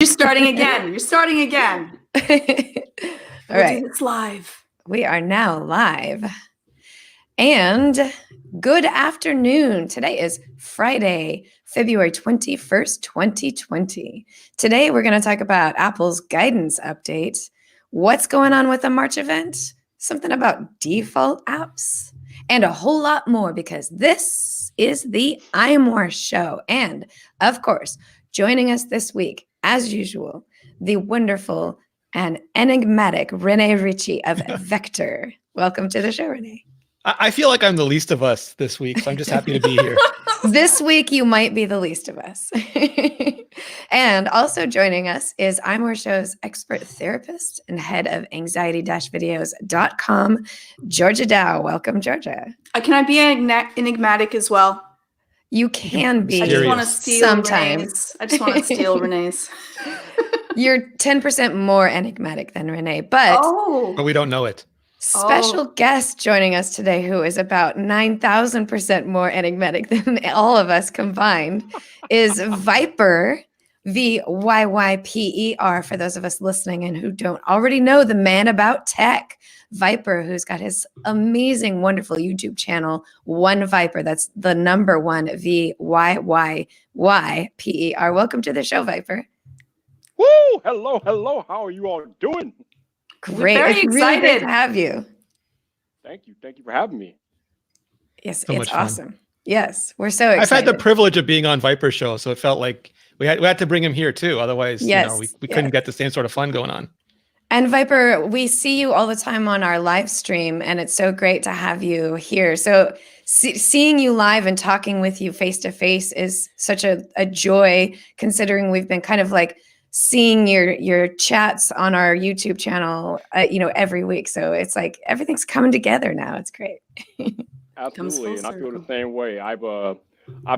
You're starting again. You're starting again. All right. It's live. We are now live. And good afternoon. Today is Friday, February 21st, 2020. Today, we're going to talk about Apple's guidance update, what's going on with the March event, something about default apps, and a whole lot more because this is the iMore show. And of course, joining us this week, as usual, the wonderful and enigmatic Renee Ritchie of Vector. Welcome to the show, Renee. I feel like I'm the least of us this week, so I'm just happy to be here. This week, you might be the least of us. And also joining us is iMore Show's expert therapist and head of anxiety-videos.com, Georgia Dow. Welcome, Georgia. Can I be enigmatic as well? You can be. I just want to steal sometimes. Renee's. I just want to steal Renee's. You're 10% more enigmatic than Renee, but we don't know it. Special guest joining us today who is about 9,000% more enigmatic than all of us combined is Vyyyper, Vyyyper, for those of us listening and who don't already know the man about tech. Vyyyper, who's got his amazing, wonderful YouTube channel, One Vyyyper. That's the number one, Vyyyper. Welcome to the show, Vyyyper. Woo! Hello. How are you all doing? Great. We're very excited. Really great to have you. Thank you for having me. Yes, so it's awesome. Yes, we're so excited. I've had the privilege of being on Vyyyper's show, so it felt like we had to bring him here too. Otherwise, we couldn't get the same sort of fun going on. And Vyyyper, we see you all the time on our live stream, and it's so great to have you here. So seeing you live and talking with you face to face is such a joy, considering we've been kind of like seeing your chats on our YouTube channel, every week. So it's like everything's coming together now. It's great. Absolutely, and I feel the same way. I've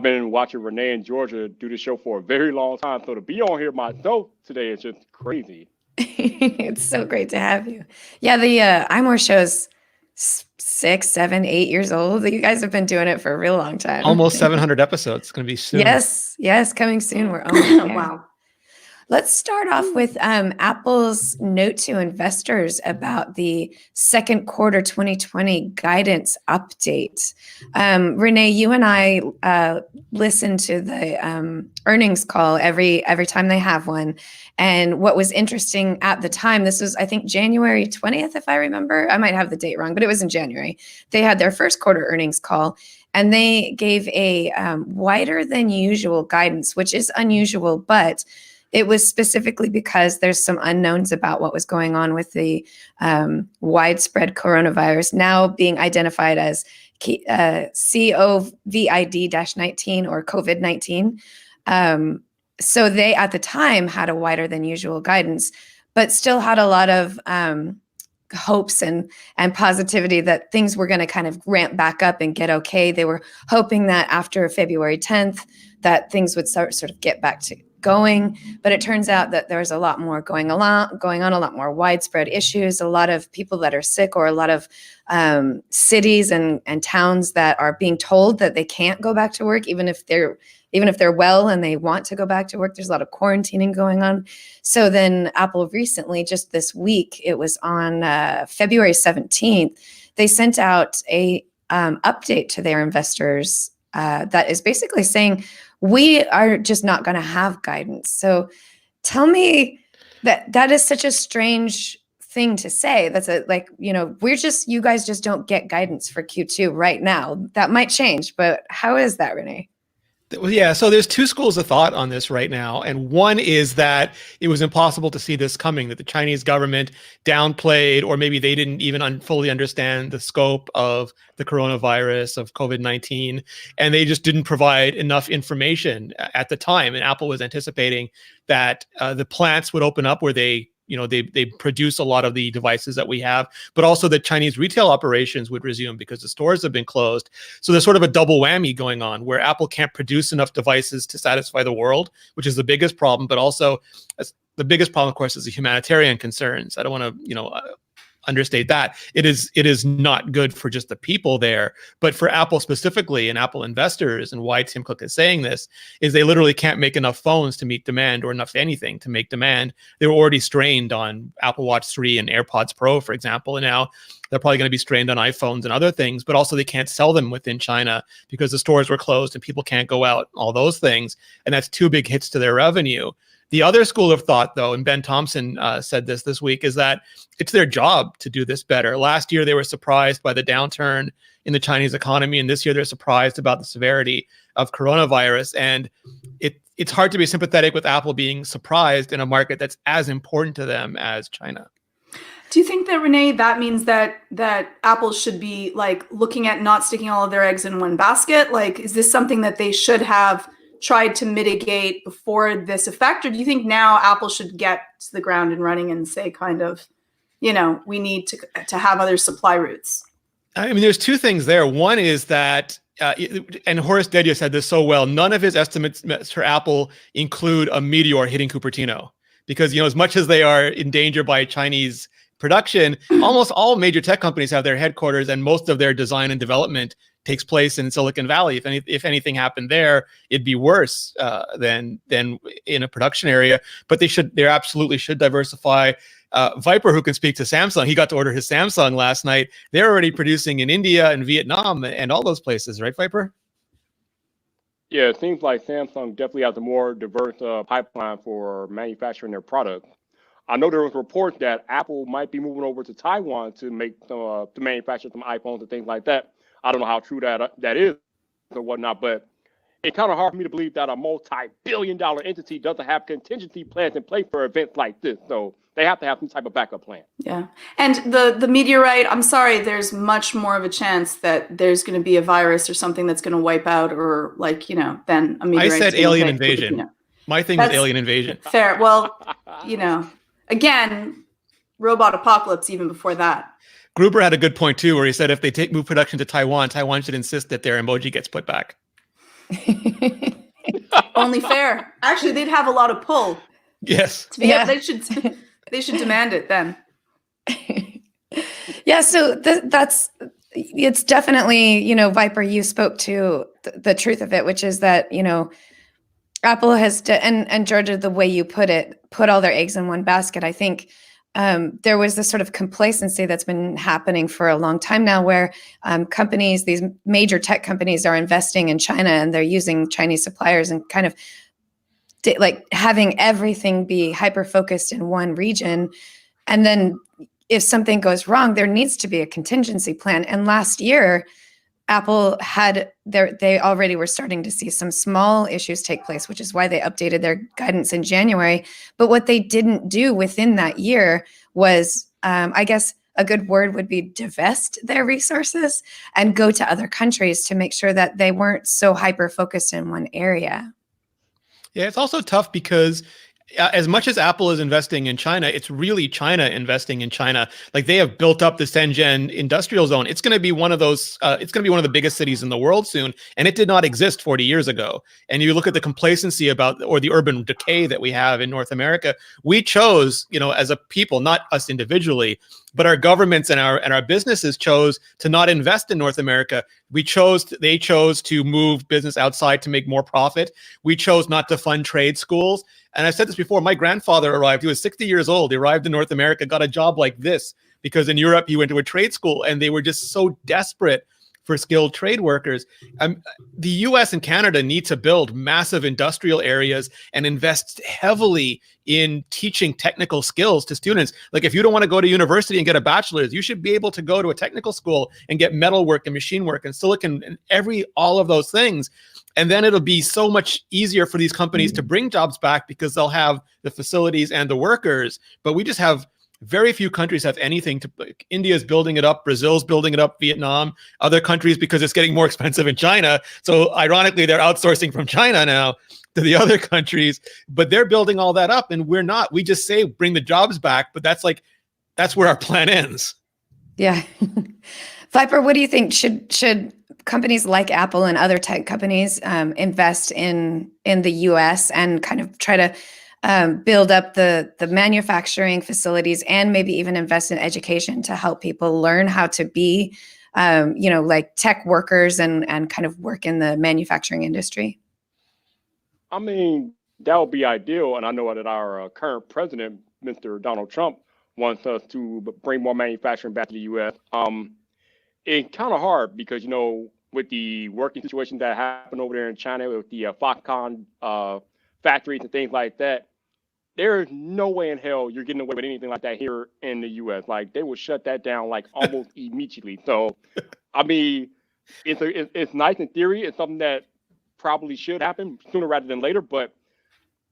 been watching Renee and Georgia do the show for a very long time, so to be on here myself today is just crazy. It's so great to have you. Yeah, the iMore show's 6, 7, 8 years old. You guys have been doing it for a real long time. Almost 700 episodes. It's going to be soon. Yes, coming soon. We're almost there. Wow. Let's start off with Apple's note to investors about the second quarter 2020 guidance update. Renee, you and I listen to the earnings call every time they have one. And what was interesting at the time, this was, I think, January 20th, if I remember. I might have the date wrong, but it was in January. They had their first quarter earnings call, and they gave a wider than usual guidance, which is unusual, but it was specifically because there's some unknowns about what was going on with the widespread coronavirus now being identified as COVID-19 or COVID-19. So they, at the time, had a wider than usual guidance, but still had a lot of hopes and positivity that things were going to kind of ramp back up and get okay. They were hoping that after February 10th, that things would sort of get back to going, but it turns out that there's a lot more going on, a lot more widespread issues, a lot of people that are sick, or a lot of cities and towns that are being told that they can't go back to work, even if they're well and they want to go back to work. There's a lot of quarantining going on. So then Apple recently, just this week, it was on February 17th, they sent out a update to their investors that is basically saying, we are just not going to have guidance. So tell me that is such a strange thing to say. That's you guys just don't get guidance for Q2 right now. That might change, but how is that, Renee? Yeah, so there's two schools of thought on this right now. And one is that it was impossible to see this coming, that the Chinese government downplayed, or maybe they didn't even fully understand the scope of the coronavirus, of COVID-19, and they just didn't provide enough information at the time. And Apple was anticipating that the plants would open up where they produce a lot of the devices that we have, but also that Chinese retail operations would resume because the stores have been closed. So there's sort of a double whammy going on where Apple can't produce enough devices to satisfy the world, which is the biggest problem. But also the biggest problem, of course, is the humanitarian concerns. I don't want to, understate that. It is not good for just the people there, but for Apple specifically and Apple investors, and why Tim Cook is saying this is they literally can't make enough phones to meet demand, or enough anything to make demand. They were already strained on Apple Watch 3 and AirPods Pro, for example, and now they're probably going to be strained on iPhones and other things, but also they can't sell them within China because the stores were closed and people can't go out, all those things. And that's two big hits to their revenue. The other school of thought, though, and Ben Thompson said this week, is that it's their job to do this better. Last year, they were surprised by the downturn in the Chinese economy, and this year they're surprised about the severity of coronavirus. And it's hard to be sympathetic with Apple being surprised in a market that's as important to them as China. Do you think that, Renee, that means that Apple should be like looking at not sticking all of their eggs in one basket? Like, is this something that they should have tried to mitigate before this effect? Or do you think now Apple should get to the ground and running and say kind of, we need to have other supply routes? I mean, there's two things there. One is that, and Horace Dedier said this so well, none of his estimates for Apple include a meteor hitting Cupertino. Because, as much as they are in danger by Chinese production, almost all major tech companies have their headquarters, and most of their design and development takes place in Silicon Valley. If anything happened there, it'd be worse than in a production area. But they absolutely should diversify. Vyyyper, who can speak to Samsung, he got to order his Samsung last night. They're already producing in India and Vietnam and all those places, right, Vyyyper? Yeah, it seems like Samsung definitely has a more diverse pipeline for manufacturing their products. I know there was reports that Apple might be moving over to Taiwan to manufacture some iPhones and things like that. I don't know how true that is or whatnot, but it's kind of hard for me to believe that a multi-billion-dollar entity doesn't have contingency plans in place for events like this. So they have to have some type of backup plan. Yeah. And the meteorite, I'm sorry, there's much more of a chance that there's going to be a virus or something that's going to wipe out, or than a meteorite. I said alien invasion. My thing was alien invasion. Fair. Well, again, robot apocalypse even before that. Gruber had a good point too, where he said if they move production to Taiwan, Taiwan should insist that their emoji gets put back. Only fair. Actually, they'd have a lot of pull. Yes. Yeah, they should demand it then. Yeah, so it's definitely, Vyyyper, you spoke to the truth of it, which is that, Apple has and Georgia, the way you put it, put all their eggs in one basket. I think there was this sort of complacency that's been happening for a long time now, where companies, these major tech companies, are investing in China and they're using Chinese suppliers and kind of like having everything be hyper focused in one region. And then if something goes wrong, there needs to be a contingency plan. And last year, Apple they already were starting to see some small issues take place, which is why they updated their guidance in January. But what they didn't do within that year was, I guess a good word would be divest their resources and go to other countries to make sure that they weren't so hyper-focused in one area. Yeah, it's also tough because as much as Apple is investing in China, it's really China investing in China. Like, they have built up the Shenzhen industrial zone. It's going to be one of those, it's going to be one of the biggest cities in the world soon. And it did not exist 40 years ago. And you look at the complacency or the urban decay that we have in North America. We chose, as a people, not us individually, but our governments and our businesses chose to not invest in North America. They chose to move business outside to make more profit. We chose not to fund trade schools. And I've said this before, my grandfather arrived, he was 60 years old, he arrived in North America, got a job like this, because in Europe he went to a trade school and they were just so desperate for skilled trade workers. The US and Canada need to build massive industrial areas and invest heavily in teaching technical skills to students. Like, if you don't want to go to university and get a bachelor's, you should be able to go to a technical school and get metal work and machine work and silicon and all of those things. And then it'll be so much easier for these companies to bring jobs back because they'll have the facilities and the workers. But we just have very few countries have anything to. India's building it up, Brazil's building it up, Vietnam, other countries, because it's getting more expensive in China. So ironically, they're outsourcing from China now to the other countries, but they're building all that up and we're not. We just say bring the jobs back, but that's where our plan ends. Yeah. Vyyyper, what do you think? Should companies like Apple and other tech companies invest in the US and kind of try to build up the manufacturing facilities and maybe even invest in education to help people learn how to be, like tech workers and kind of work in the manufacturing industry? I mean, that would be ideal. And I know that our current president, Mr. Donald Trump, wants us to bring more manufacturing back to the U.S. It's kind of hard because, with the working situation that happened over there in China with the Foxconn factories and things like that, there is no way in hell you're getting away with anything like that here in the U.S. Like, they will shut that down like almost immediately. So, I mean, it's nice in theory. It's something that probably should happen sooner rather than later. But,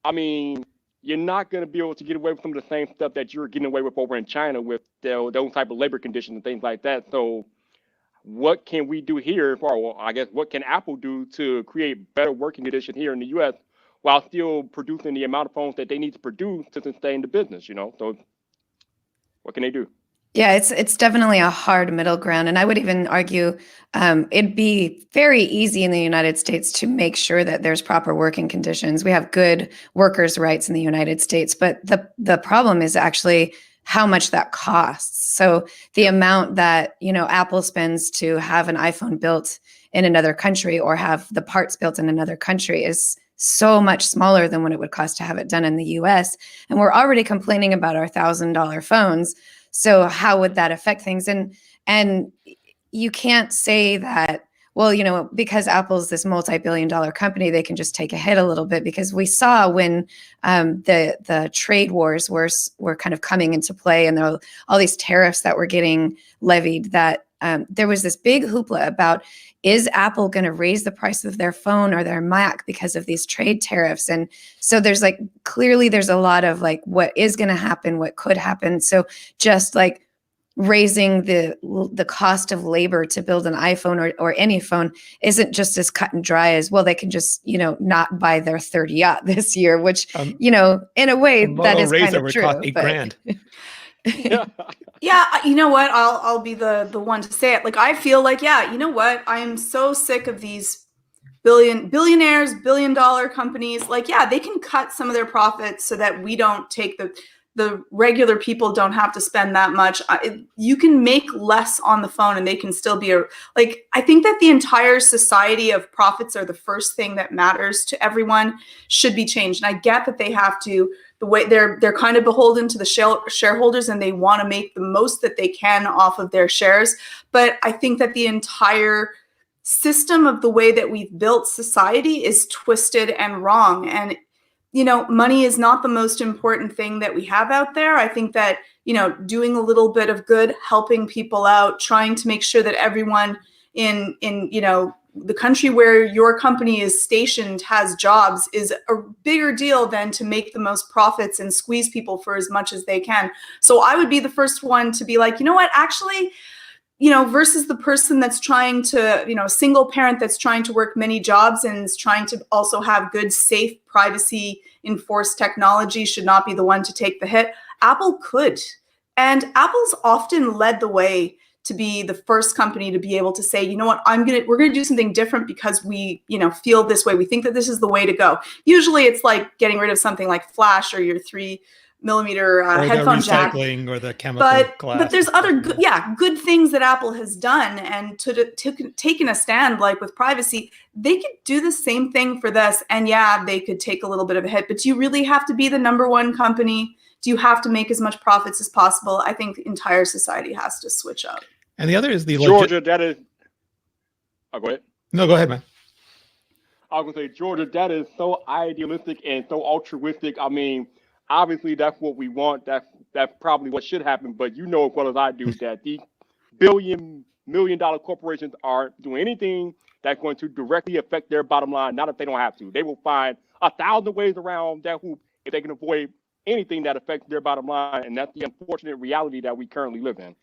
I mean, you're not going to be able to get away with some of the same stuff that you're getting away with over in China with those type of labor conditions and things like that. So, what can we do here? Well, I guess what can Apple do to create better working conditions here in the U.S. while still producing the amount of phones that they need to produce to sustain the business? So what can they do? Yeah, it's definitely a hard middle ground, and I would even argue it'd be very easy in the United States to make sure that there's proper working conditions. We have good workers' rights in the United States, but the problem is actually how much that costs. So the amount that, Apple spends to have an iPhone built in another country or have the parts built in another country is so much smaller than what it would cost to have it done in the US. And we're already complaining about our $1,000 phones. So how would that affect things? And you can't say that, well, because Apple's this multi-billion-dollar company, they can just take a hit a little bit, because we saw when the trade wars were kind of coming into play, and there were all these tariffs that were getting levied, that there was this big hoopla about, is Apple going to raise the price of their phone or their Mac because of these trade tariffs? And so there's clearly there's a lot of what is going to happen, what could happen. So just raising the cost of labor to build an iPhone or any phone isn't just as cut and dry as, well, they can just, not buy their 30 yacht this year, which, in a way that is kind of true. Cost $8,000. Yeah, you know what? I'll be the one to say it. I feel you know what? I am so sick of these billionaires, billion-dollar companies. They can cut some of their profits so that we don't take the regular people don't have to spend that much. You can make less on the phone and they can still be I think that the entire society of profits are the first thing that matters to everyone should be changed. And I get that they have to, the way they're kind of beholden to the shareholders and they want to make the most that they can off of their shares. But I think that the entire system of the way that we've built society is twisted and wrong. And money is not the most important thing that we have out there. I think that, doing a little bit of good, helping people out, trying to make sure that everyone in the country where your company is stationed has jobs is a bigger deal than to make the most profits and squeeze people for as much as they can. So I would be the first one to be you know what, actually, versus the person that's trying to, a single parent that's trying to work many jobs and is trying to also have good, safe, privacy enforced technology should not be the one to take the hit. Apple could. And Apple's often led the way to be the first company to be able to say, you know what, we're going to do something different because we, feel this way. We think that this is the way to go. Usually it's getting rid of something like Flash or your 3mm headphone jack, or the chemical glass. But there's other good things that Apple has done, and to taking a stand with privacy, they could do the same thing for this. And they could take a little bit of a hit, but do you really have to be the number one company? Do you have to make as much profits as possible? I think the entire society has to switch up. And the other is the Georgia. That is. Oh, go ahead. No, go ahead, man. I was gonna say, Georgia, that is so idealistic and so altruistic. I mean, obviously that's what we want. That's probably what should happen. But as well as I do that these million-dollar corporations aren't doing anything that's going to directly affect their bottom line. Not if they don't have to. They will find 1,000 ways around that hoop if they can avoid anything that affects their bottom line. And that's the unfortunate reality that we currently live in.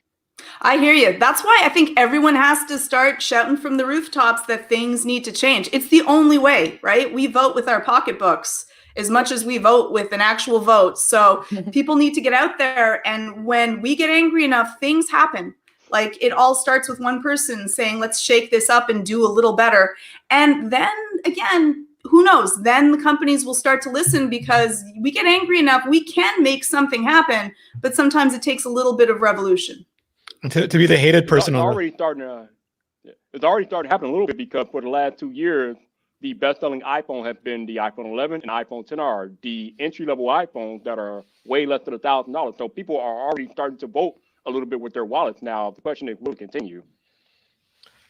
I hear you. That's why I think everyone has to start shouting from the rooftops that things need to change. It's the only way, right? We vote with our pocketbooks as much as we vote with an actual vote. So people need to get out there. And when we get angry enough, things happen. It all starts with one person saying, let's shake this up and do a little better. And then again, who knows? Then the companies will start to listen because we get angry enough. We can make something happen, but sometimes it takes a little bit of revolution. To be the hated person. It's already starting to happen a little bit because for the last 2 years, the best-selling iPhone has been the iPhone 11 and iPhone 10R, the entry-level iPhones that are way less than $1,000. So people are already starting to vote a little bit with their wallets now. The question is, will it continue?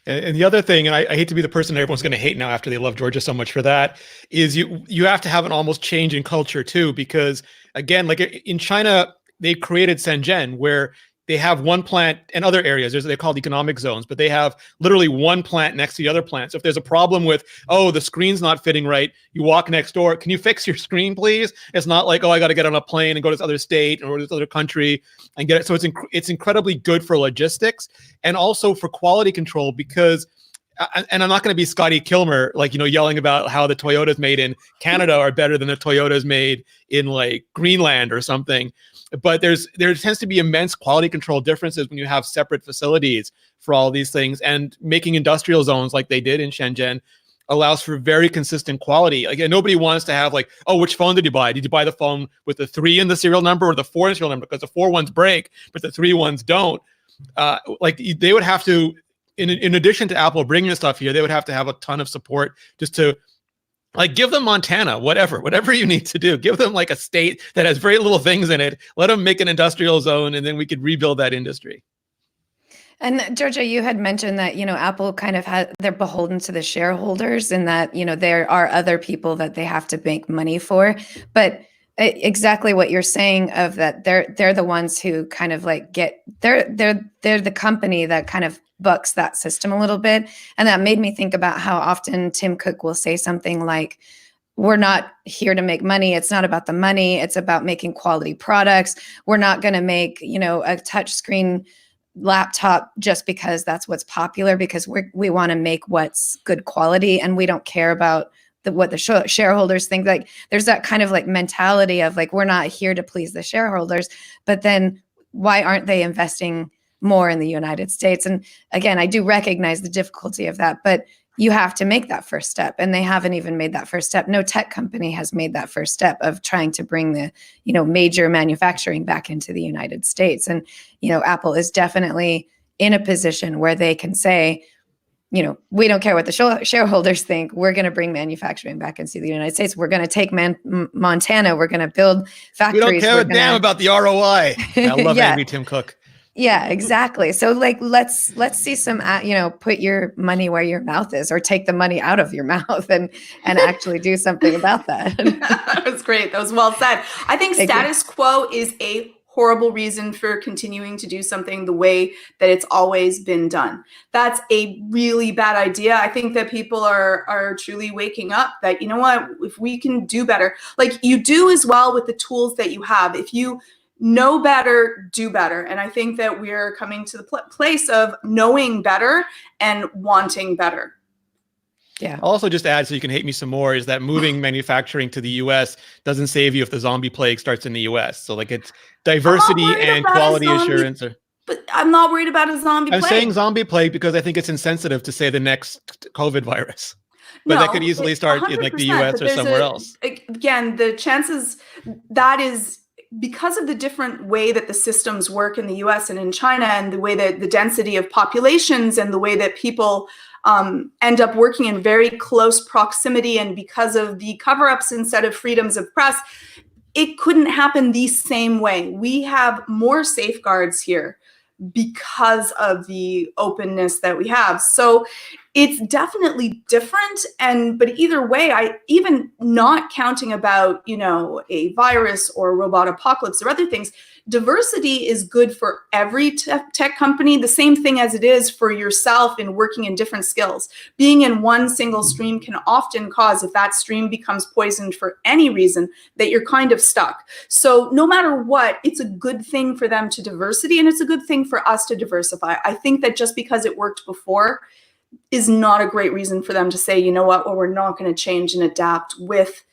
And the other thing, and I hate to be the person everyone's going to hate now after they love Georgia so much for that, is you have to have an almost change in culture too, because again, like in China, they created Shenzhen where they have one plant and other areas. They're called economic zones, but they have literally one plant next to the other plant. So if there's a problem with, oh, the screen's not fitting right, you walk next door, can you fix your screen, please? It's not like, oh, I got to get on a plane and go to this other state or this other country and get it. So it's incredibly good for logistics and also for quality control because, and I'm not going to be Scotty Kilmer, like, yelling about how the Toyotas made in Canada are better than the Toyotas made in like Greenland or something. But there tends to be immense quality control differences when you have separate facilities for all these things, and making industrial zones like they did in Shenzhen allows for very consistent quality. Like nobody wants to have like, oh, which phone did you buy? Did you buy the phone with the 3 in the serial number or the 4 in the serial number? Because the 4 ones break, but the 3 ones don't. Like they would have to, in addition to Apple bringing the stuff here, they would have to have a ton of support just to like give them Montana, whatever you need to do. Give them like a state that has very little things in it. Let them make an industrial zone, and then we could rebuild that industry. And Georgia, you had mentioned that, Apple kind of they're beholden to the shareholders and that, there are other people that they have to make money for. But exactly what you're saying of that they're the ones who kind of like they're the company that kind of bucks that system a little bit. And that made me think about how often Tim Cook will say something like, we're not here to make money. It's not about the money. It's about making quality products. We're not going to make, a touch screen laptop just because that's what's popular, because we want to make what's good quality. And we don't care about what the shareholders think. Like there's that kind of like mentality of like, we're not here to please the shareholders, but then why aren't they investing more in the United States? And again, I do recognize the difficulty of that, but you have to make that first step. And they haven't even made that first step. No tech company has made that first step of trying to bring the, major manufacturing back into the United States. And, Apple is definitely in a position where they can say, we don't care what the shareholders think. We're going to bring manufacturing back into the United States. We're going to take Montana. We're going to build factories. We don't care a damn about the ROI. I love angry Tim Cook. Yeah, exactly. So like, let's see some, put your money where your mouth is, or take the money out of your mouth and actually do something about that. That was great. That was well said. I think status quo is a horrible reason for continuing to do something the way that it's always been done. That's a really bad idea. I think that people are truly waking up that, you know what, if we can do better, like you do as well with the tools that you have. If you know better, do better. And I think that we're coming to the place of knowing better and wanting better. Yeah. I'll also just add, so you can hate me some more, is that moving manufacturing to the US doesn't save you if the zombie plague starts in the US. So like it's diversity and quality assurance. But I'm not worried about a zombie plague. I'm saying zombie plague because I think it's insensitive to say the next COVID virus. But that could easily start in like the US or somewhere else. Again, the chances that is because of the different way that the systems work in the US and in China, and the way that the density of populations and the way that people end up working in very close proximity, and because of the cover-ups instead of freedoms of press, it couldn't happen the same way. We have more safeguards here because of the openness that we have. So it's definitely different. But either way, I even not counting about, a virus or a robot apocalypse or other things, diversity is good for every tech company, the same thing as it is for yourself in working in different skills. Being in one single stream can often cause, if that stream becomes poisoned for any reason, that you're kind of stuck. So no matter what, it's a good thing for them to diversity, and it's a good thing for us to diversify. I think that just because it worked before is not a great reason for them to say, you know what, well, we're not going to change and adapt with,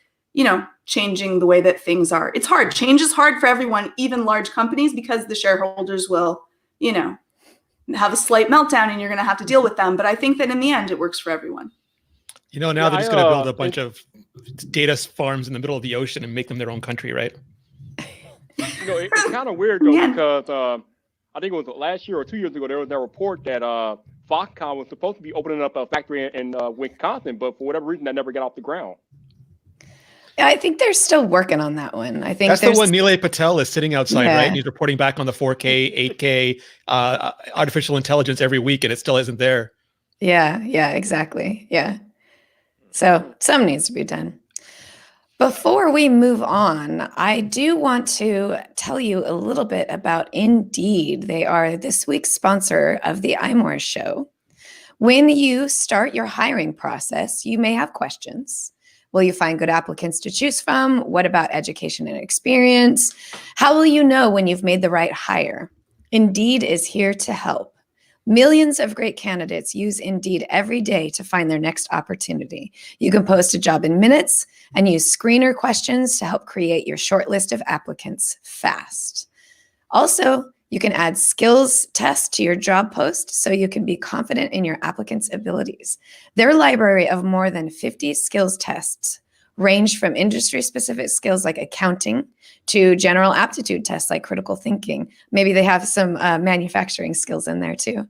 changing the way that things are. It's hard. Change is hard for everyone, even large companies, because the shareholders will, have a slight meltdown and you're going to have to deal with them. But I think that in the end, it works for everyone. Now they're just going to build a bunch of data farms in the middle of the ocean and make them their own country, right? It's kind of weird though, Yeah. because I think it was last year or 2 years ago, there was that report that Foxconn was supposed to be opening up a factory in Wisconsin, but for whatever reason, that never got off the ground. I think they're still working on that one. I think That's the one Nilay Patel is sitting outside, Yeah. right? And he's reporting back on the 4K, 8K artificial intelligence every week, and it still isn't there. Yeah, exactly. Yeah. So some needs to be done. Before we move on, I do want to tell you a little bit about Indeed. They are this week's sponsor of the iMore show. When you start your hiring process, you may have questions. Will you find good applicants to choose from? What about education and experience? How will you know when you've made the right hire? Indeed is here to help. Millions of great candidates use Indeed every day to find their next opportunity. You can post a job in minutes and use screener questions to help create your short list of applicants fast. Also, you can add skills tests to your job post so you can be confident in your applicant's abilities. Their library of more than 50 skills tests range from industry-specific skills like accounting to general aptitude tests like critical thinking. Maybe they have some manufacturing skills in there too.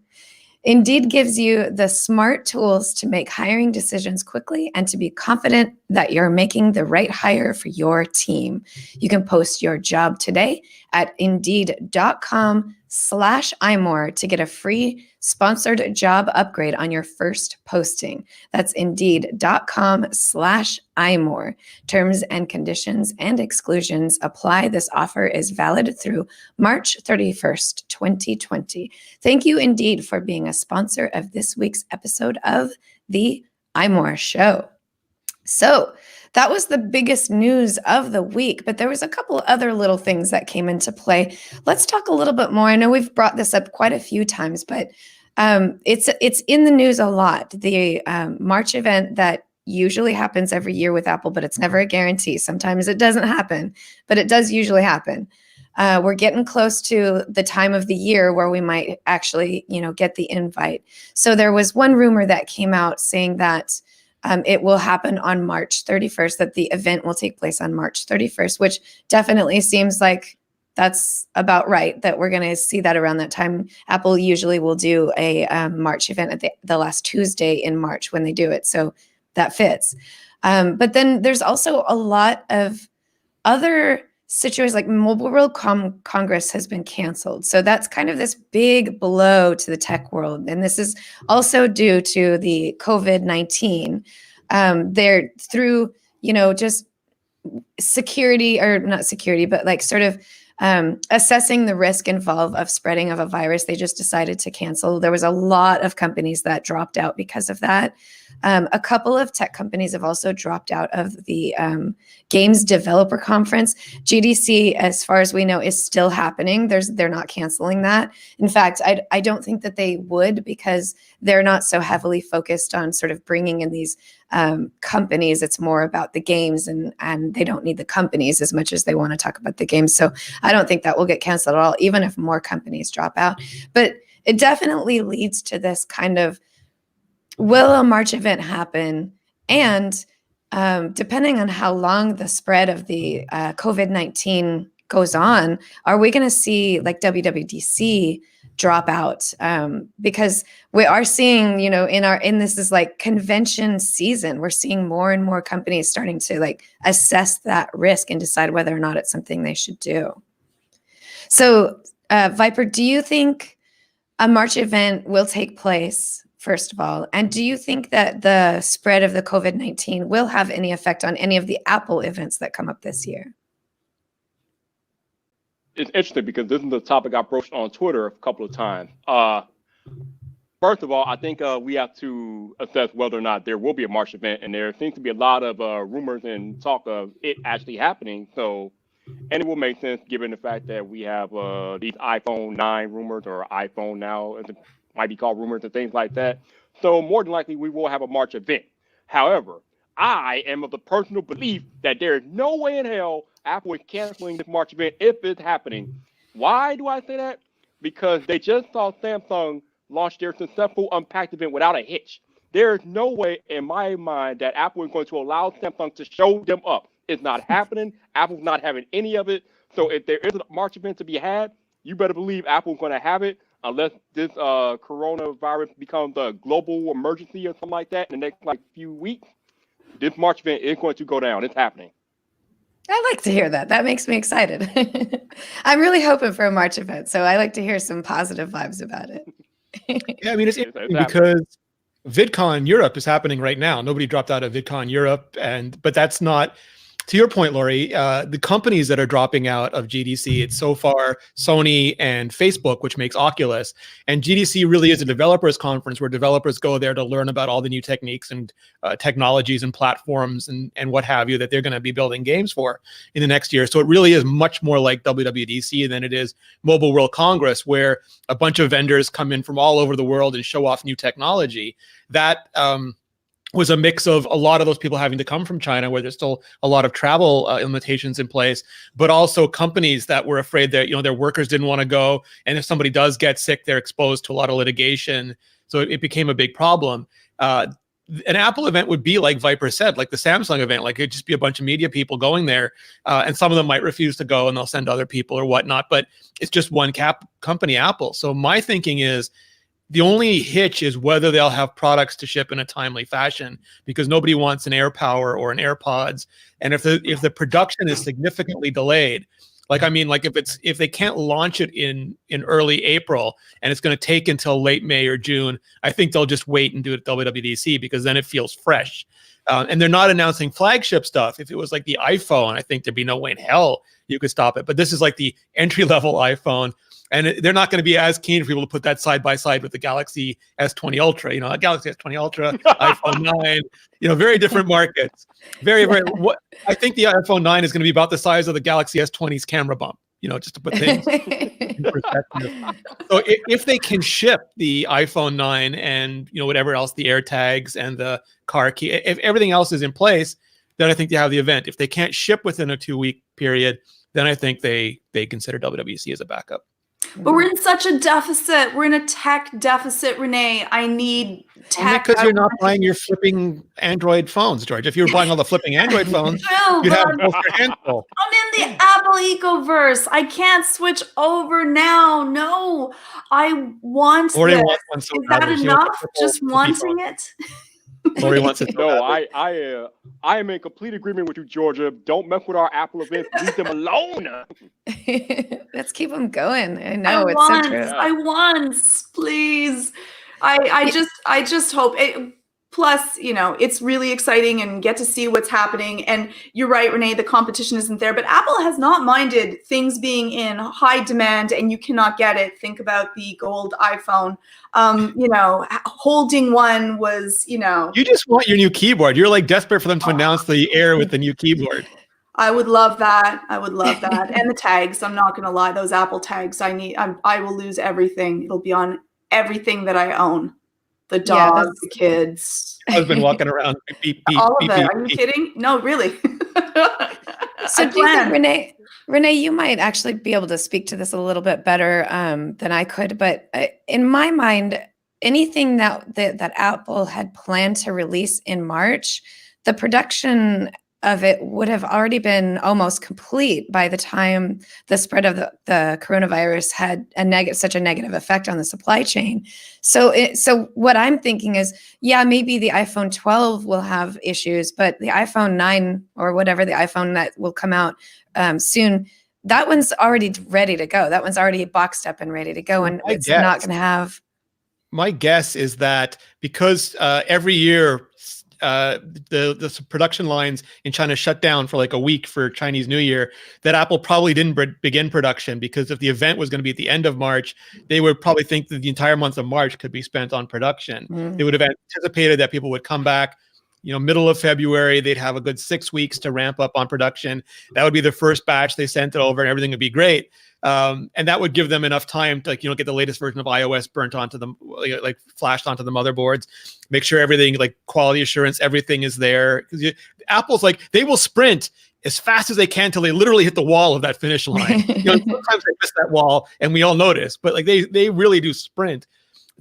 Indeed gives you the smart tools to make hiring decisions quickly and to be confident that you're making the right hire for your team. You can post your job today at indeed.com/iMore to get a free sponsored job upgrade on your first posting. That's indeed.com/iMore. Terms and conditions and exclusions apply. This offer is valid through March 31st, 2020. Thank you, Indeed, for being a sponsor of this week's episode of the iMore Show. So that was the biggest news of the week, but there was a couple other little things that came into play. Let's talk a little bit more. I know we've brought this up quite a few times, but it's in the news a lot. The March event that usually happens every year with Apple, but it's never a guarantee. Sometimes it doesn't happen, but it does usually happen. We're getting close to the time of the year where we might actually, get the invite. So there was one rumor that came out saying that it will happen on March 31st, that the event will take place on March 31st, which definitely seems like that's about right, that we're going to see that around that time. Apple usually will do a March event at the last Tuesday in March when they do it. So that fits. But then there's also a lot of other situations, like Mobile World Congress has been canceled. So that's kind of this big blow to the tech world. And this is also due to the COVID-19. They're through, just security, or not security, but like sort of assessing the risk involved of spreading of a virus. They just decided to cancel. There was a lot of companies that dropped out because of that. A couple of tech companies have also dropped out of the Games Developer Conference. GDC, as far as we know, is still happening. They're not canceling that. In fact, I don't think that they would, because they're not so heavily focused on sort of bringing in these companies. It's more about the games, and they don't need the companies as much as they want to talk about the games. So I don't think that will get canceled at all, even if more companies drop out. But it definitely leads to this kind of, will a March event happen? And depending on how long the spread of the COVID-19 goes on, are we going to see like WWDC drop out? Because we are seeing, in this is like convention season, we're seeing more and more companies starting to like assess that risk and decide whether or not it's something they should do. So Vyyyper, do you think a March event will take place, first of all? And do you think that the spread of the COVID-19 will have any effect on any of the Apple events that come up this year? It's interesting because this is the topic I broached on Twitter a couple of times. First of all, I think we have to assess whether or not there will be a March event, and there seems to be a lot of rumors and talk of it actually happening. So, and it will make sense given the fact that we have these iPhone 9 rumors, or iPhone now, as it might be called, rumors and things like that. So more than likely, we will have a March event. However, I am of the personal belief that there is no way in hell Apple is canceling this March event if it's happening. Why do I say that? Because they just saw Samsung launch their successful Unpacked event without a hitch. There's no way in my mind that Apple is going to allow Samsung to show them up. It's not happening. Apple's not having any of it. So if there is a March event to be had, you better believe Apple's going to have it unless this coronavirus becomes a global emergency or something like that in the next few weeks. This March event is going to go down. It's happening. I like to hear that. That makes me excited. I'm really hoping for a March event, so I like to hear some positive vibes about it. Yeah, I mean, it's interesting because VidCon Europe is happening right now. Nobody dropped out of VidCon Europe, but that's not, to your point, Lori, the companies that are dropping out of GDC, it's so far Sony and Facebook, which makes Oculus. And GDC really is a developers conference where developers go there to learn about all the new techniques and technologies and platforms and what have you that they're going to be building games for in the next year. So it really is much more like WWDC than it is Mobile World Congress, where a bunch of vendors come in from all over the world and show off new technology. That was a mix of a lot of those people having to come from China, where there's still a lot of travel limitations in place, but also companies that were afraid that, their workers didn't want to go. And if somebody does get sick, they're exposed to a lot of litigation. So it became a big problem. An Apple event would be like Vyyyper said, like the Samsung event, like it'd just be a bunch of media people going there. And some of them might refuse to go and they'll send other people or whatnot, but it's just one company, Apple. So my thinking is, the only hitch is whether they'll have products to ship in a timely fashion, because nobody wants an AirPower or an AirPods. And if the production is significantly delayed, if they can't launch it in early April and it's going to take until late May or June, I think they'll just wait and do it at WWDC, because then it feels fresh. And they're not announcing flagship stuff. If it was like the iPhone, I think there'd be no way in hell you could stop it. But this is like the entry-level iPhone. And they're not going to be as keen for people to put that side by side with the Galaxy S20 Ultra, a Galaxy S20 Ultra, iPhone 9, very different markets. Very, very, I think the iPhone 9 is going to be about the size of the Galaxy S20's camera bump, just to put things in perspective. So if they can ship the iPhone 9 and, whatever else, the AirTags and the car key, if everything else is in place, then I think they have the event. If they can't ship within a 2-week period, then I think they consider WWDC as a backup. But we're in such a deficit. We're in a tech deficit, Renee. I need tech. Because you're not buying your flipping Android phones, George. If you were buying all the flipping Android phones, you'd have both your hands full. I'm in the Apple ecoverse. I can't switch over now. No, I want Lori this. wants one so Is that enough? Just wanting it? Lori wants it. No, I am in complete agreement with you, Georgia. Don't mess with our Apple events. Leave them alone. Let's keep them going. I know it's so true. I want, please. I just hope it. Plus, it's really exciting and get to see what's happening. And you're right, Renee, the competition isn't there, but Apple has not minded things being in high demand and you cannot get it. Think about the gold iPhone. Holding one was, You just want your new keyboard. You're like desperate for them to announce the Air with the new keyboard. I would love that. And the tags. I'm not going to lie. Those Apple tags, I will lose everything. It'll be on everything that I own. The dog, the kids. I've been walking around. Beep, beep, all beep, of it. beep, Are you beep. kidding? No, really. So do you think, Renee, you might actually be able to speak to this a little bit better than I could. But in my mind, anything that Apple had planned to release in March, the production of it would have already been almost complete by the time the spread of the coronavirus had such a negative effect on the supply chain. So what I'm thinking is, maybe the iPhone 12 will have issues, but the iPhone 9 or whatever the iPhone that will come out soon, that one's already ready to go. That one's already boxed up and ready to go, and it's not going to have. My guess is that because every year the production lines in China shut down for like a week for Chinese New Year, that Apple probably didn't begin production, because if the event was going to be at the end of March, they would probably think that the entire month of March could be spent on production. They would have anticipated that people would come back, middle of February. They'd have a good 6 weeks to ramp up on production. That would be the first batch. They sent it over and everything would be great. And that would give them enough time to, get the latest version of iOS burnt onto them, like flashed onto the motherboards, make sure everything, like quality assurance, everything is there. Because Apple's like, they will sprint as fast as they can till they literally hit the wall of that finish line. Sometimes they miss that wall and we all notice, but like they really do sprint.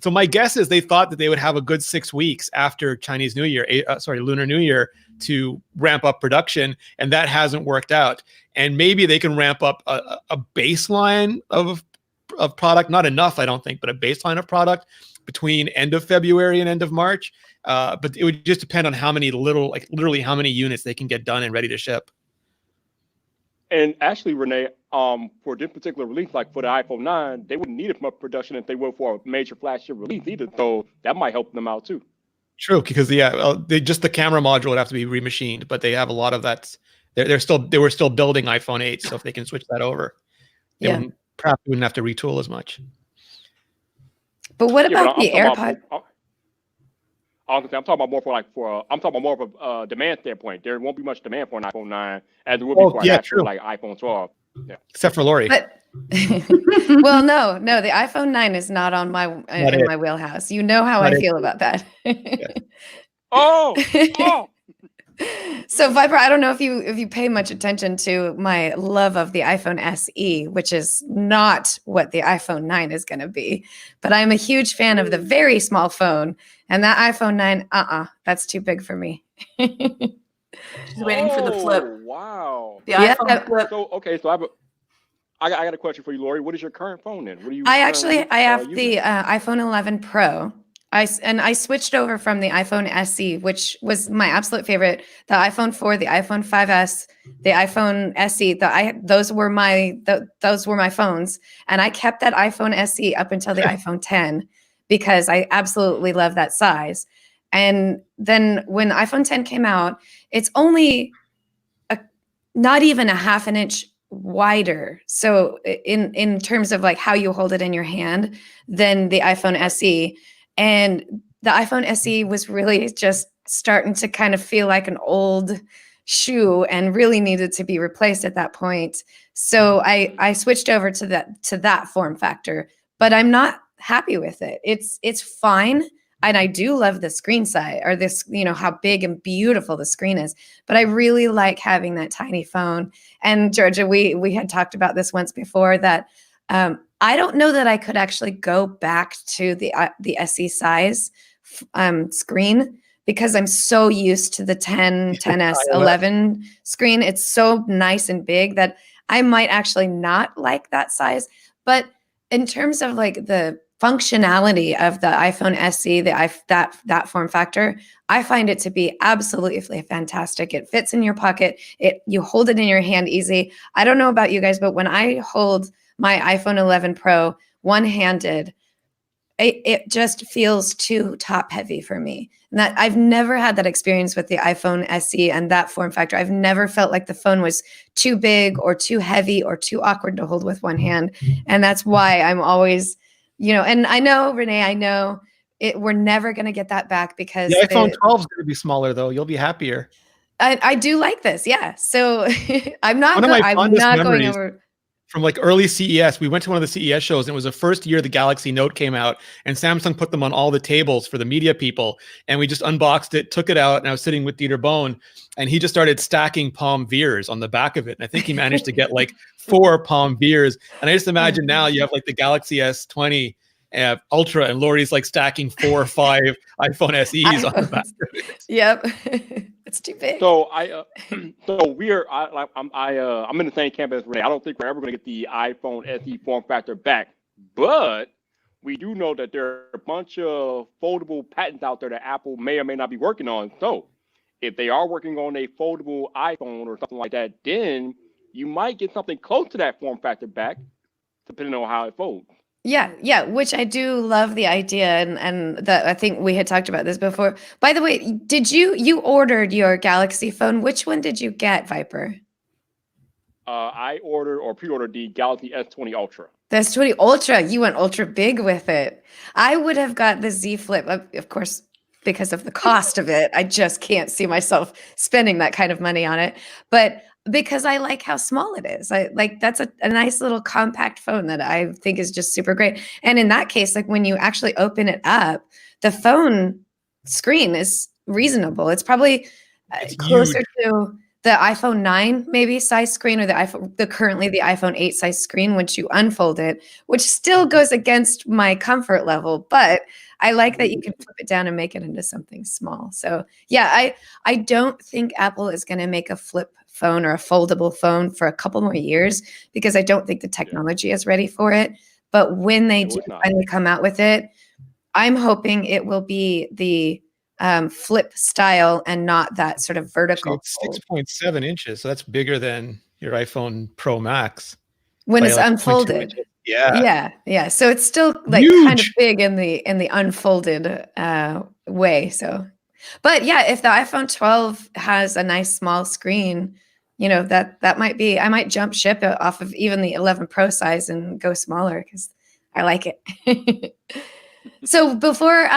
So my guess is they thought that they would have a good 6 weeks after Chinese New Year, Lunar New Year, to ramp up production, and that hasn't worked out. And maybe they can ramp up a baseline of product, not enough, I don't think, but a baseline of product between end of February and end of March. But it would just depend on how many literally how many units they can get done and ready to ship. And actually, Renee, for this particular release, like for the iPhone 9, they wouldn't need as much production as they would for a major flagship release either. So that might help them out too. True, because just the camera module would have to be remachined, but they have a lot of that. They were still building iPhone 8, so if they can switch that over, they perhaps wouldn't have to retool as much. But what about the AirPod? I'm talking about more of a demand standpoint. There won't be much demand for an iPhone 9 as there will be for an actual like iPhone 12. Yeah. Except for Lori. But well, no, the iPhone 9 is not on my my wheelhouse. You know how I feel about that. Oh. So Vyyper, I don't know if you pay much attention to my love of the iPhone SE, which is not what the iPhone 9 is going to be, but I'm a huge fan of the very small phone, and that iPhone 9, that's too big for me. She's waiting for the flip. Wow. The iPhone flip. So I got a question for you, Lori. What is your current phone then? What do you? I have the iPhone 11 Pro. I switched over from the iPhone SE, which was my absolute favorite. The iPhone 4, the iPhone 5S, the iPhone SE. Those were my phones, and I kept that iPhone SE up until the iPhone 10 because I absolutely love that size. And then when iPhone 10 came out, it's only not even a half an inch wider. So in terms of like how you hold it in your hand than the iPhone SE. And the iPhone SE was really just starting to kind of feel like an old shoe and really needed to be replaced at that point. So I switched over to that form factor, but I'm not happy with it. It's fine. And I do love the screen size, or this, how big and beautiful the screen is, but I really like having that tiny phone. And Georgia, we had talked about this once before, that I don't know that I could actually go back to the SE size screen, because I'm so used to the 10S, 11 screen. It's so nice and big that I might actually not like that size. But in terms of like the functionality of the iPhone SE, that form factor, I find it to be absolutely fantastic. It fits in your pocket. You hold it in your hand easy. I don't know about you guys, but when I hold my iPhone 11 Pro one-handed, it just feels too top heavy for me. And that I've never had that experience with the iPhone SE and that form factor. I've never felt like the phone was too big or too heavy or too awkward to hold with one hand. And that's why I'm always, and I know, Renee, we're never going to get that back, because the iPhone 12 is going to be smaller though. You'll be happier. I do like this. Yeah. So I'm not going over. From like early CES, we went to one of the CES shows, and it was the first year the Galaxy Note came out, and Samsung put them on all the tables for the media people. And we just unboxed it, took it out, and I was sitting with Dieter Bohn, and he just started stacking Palm Veers on the back of it. And I think he managed to get like 4 Palm Veers. And I just imagine now you have like the Galaxy S20 Ultra, and Lori's like stacking 4 or 5 iPhone SEs on the back of it. Yep. It's too big. So I'm in the same camp as Renee. I don't think we're ever going to get the iPhone SE form factor back, but we do know that there are a bunch of foldable patents out there that Apple may or may not be working on. So if they are working on a foldable iPhone or something like that, then you might get something close to that form factor back, depending on how it folds. Yeah, which I do love the idea, and that I think we had talked about this before. By the way, did you ordered your Galaxy phone? Which one did you get, Vyyper? I ordered or pre-ordered the Galaxy S20 Ultra. The S20 Ultra. You went ultra big with it. I would have got the Z Flip, of course, because of the cost of it. I just can't see myself spending that kind of money on it. But because I like how small it is. That's a nice little compact phone that I think is just super great. And in that case, like when you actually open it up, the phone screen is reasonable. It's probably closer to the iPhone 9 maybe size screen, or currently the iPhone 8 size screen once you unfold it, which still goes against my comfort level, but I like that you can flip it down and make it into something small. So yeah, I don't think Apple is going to make a flip phone or a foldable phone for a couple more years, because I don't think the technology is ready for it. But when they do finally come out with it, I'm hoping it will be the flip style and not that sort of vertical. So it's 6.7 inches. So that's bigger than your iPhone Pro Max. When by it's like 0.2 unfolded. inches. Yeah. Yeah. So it's still like Huge. kind of big in the unfolded way. So, but yeah, if the iPhone 12 has a nice small screen, that might be, I might jump ship off of even the 11 Pro size and go smaller, because I like it. So before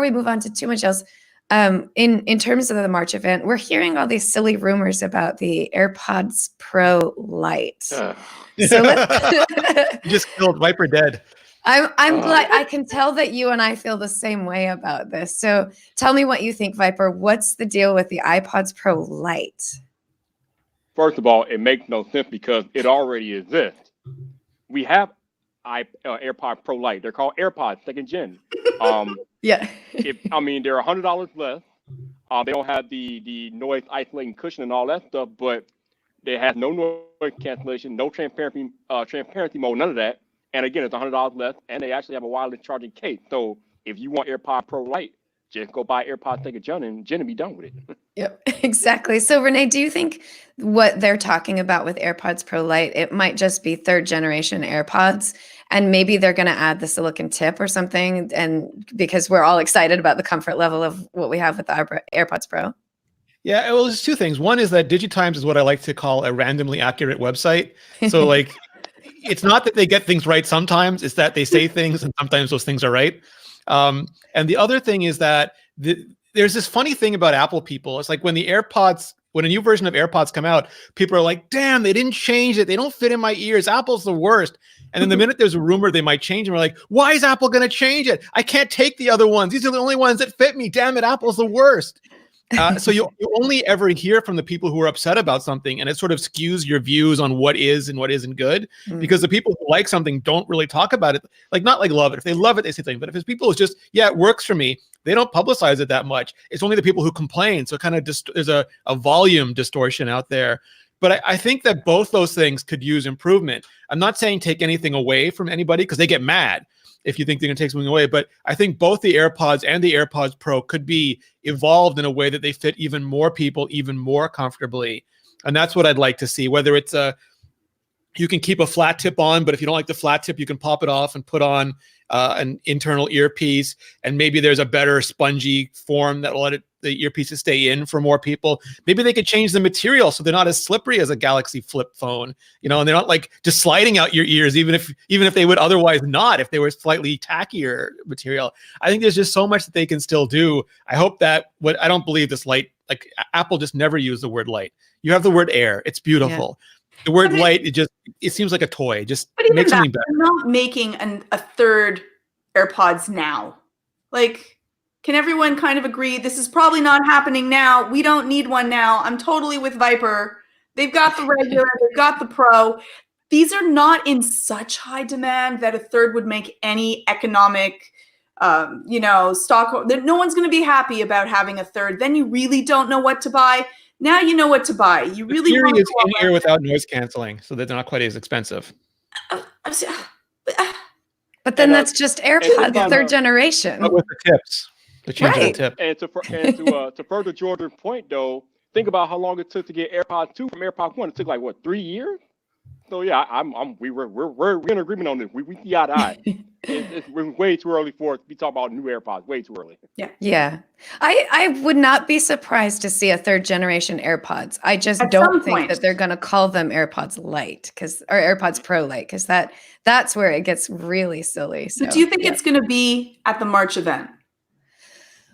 we move on to too much else, in terms of the March event, we're hearing all these silly rumors about the AirPods Pro Lite. So You just killed Vyyyper dead. I'm glad. I can tell that you and I feel the same way about this. So tell me what you think, Vyyyper. What's the deal with the iPods Pro Lite? First of all, it makes no sense because it already exists. We have AirPod Pro Lite. They're called AirPods second gen. Yeah. They're $100 less. They don't have the noise isolating cushion and all that stuff, but they have no noise cancellation, no transparency mode, none of that. And again, it's $100 less, and they actually have a wireless charging case. So if you want AirPod Pro Lite, just go buy AirPods second gen and be done with it. Yep, exactly. So Renee, do you think what they're talking about with AirPods Pro Lite, it might just be third generation AirPods, and maybe they're going to add the silicon tip or something, and because we're all excited about the comfort level of what we have with the AirPods Pro? Yeah, well, there's two things. One is that Digitimes is what I like to call a randomly accurate website. So like, it's not that they get things right sometimes, it's that they say things and sometimes those things are right. And the other thing is that there's this funny thing about Apple people. It's like when a new version of AirPods come out, people are like, damn, they didn't change it. They don't fit in my ears. Apple's the worst. And then the minute there's a rumor they might change them, we're like, why is Apple going to change it? I can't take the other ones. These are the only ones that fit me. Damn it, Apple's the worst. So you only ever hear from the people who are upset about something, and it sort of skews your views on what is and what isn't good, because the people who like something don't really talk about it, like not like love it. If they love it, they say things. But if it's people who's just, yeah, it works for me, they don't publicize it that much. It's only the people who complain. So kind of there's a volume distortion out there. But I think that both those things could use improvement. I'm not saying take anything away from anybody, because they get mad if you think they're going to take something away. But I think both the AirPods and the AirPods Pro could be evolved in a way that they fit even more people, even more comfortably. And that's what I'd like to see, whether it's you can keep a flat tip on, but if you don't like the flat tip, you can pop it off and put on an internal earpiece. And maybe there's a better spongy form that will let the earpieces stay in for more people. Maybe they could change the material so they're not as slippery as a Galaxy flip phone, and they're not like just sliding out your ears, even if they would otherwise not, if they were slightly tackier material. I think there's just so much that they can still do. I hope that I don't believe this light, like Apple just never used the word light. You have the word air. It's beautiful. Yeah. The word light, it seems like a toy. Just make something better. They're not making a third AirPods now. Like, can everyone kind of agree this is probably not happening now? We don't need one now. I'm totally with Vyyyper. They've got the regular, they've got the Pro. These are not in such high demand that a third would make any economic, stock. No one's going to be happy about having a third. Then you really don't know what to buy. Now you know what to buy. You really want is in-ear without noise canceling, so that they're not quite as expensive. But then that's just AirPods third generation. But with the tips. The change of the tip. And to further Jordan's point, though, think about how long it took to get AirPods 2 from AirPods 1. It took like 3 years. So yeah, we're in agreement on this. We see eye to eye. It's way too early for us to be talking about new AirPods. Way too early. Yeah. I would not be surprised to see a third generation AirPods. I just don't think that they're going to call them AirPods Lite or AirPods Pro Lite, because that's where it gets really silly. So do you think it's going to be at the March event?